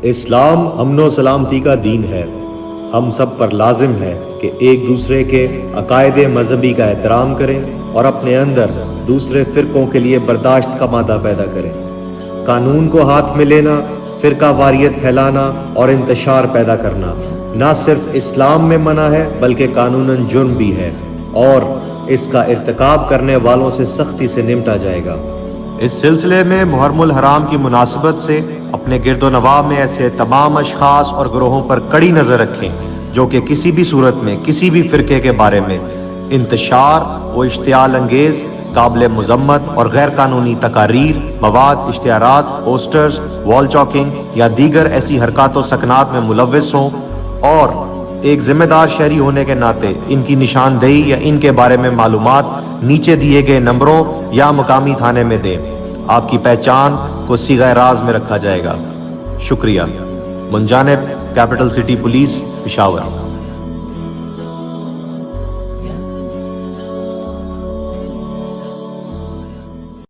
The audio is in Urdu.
اسلام امن و سلامتی کا دین ہے۔ ہم سب پر لازم ہے کہ ایک دوسرے کے عقائد مذہبی کا احترام کریں اور اپنے اندر دوسرے فرقوں کے لیے برداشت کا مادہ پیدا کریں۔ قانون کو ہاتھ میں لینا، فرقہ واریت پھیلانا اور انتشار پیدا کرنا نہ صرف اسلام میں منع ہے بلکہ قانوناً جرم بھی ہے، اور اس کا ارتکاب کرنے والوں سے سختی سے نمٹا جائے گا۔ اس سلسلے میں محرم الحرام کی مناسبت سے اپنے گرد و نواح میں ایسے تمام اشخاص اور گروہوں پر کڑی نظر رکھیں جو کہ کسی بھی صورت میں کسی بھی فرقے کے بارے میں انتشار و اشتعال انگیز، قابل مذمت اور غیر قانونی تقاریر، مواد، اشتہارات، پوسٹرز، وال چاکنگ یا دیگر ایسی حرکات و سکنات میں ملوث ہوں، اور ایک ذمہ دار شہری ہونے کے ناطے ان کی نشاندہی یا ان کے بارے میں معلومات نیچے دیے گئے نمبروں یا مقامی تھانے میں دیں۔ آپ کی پہچان کو صیغہ راز میں رکھا جائے گا۔ شکریہ۔ منجانب، کیپٹل سٹی پولیس، پشاور۔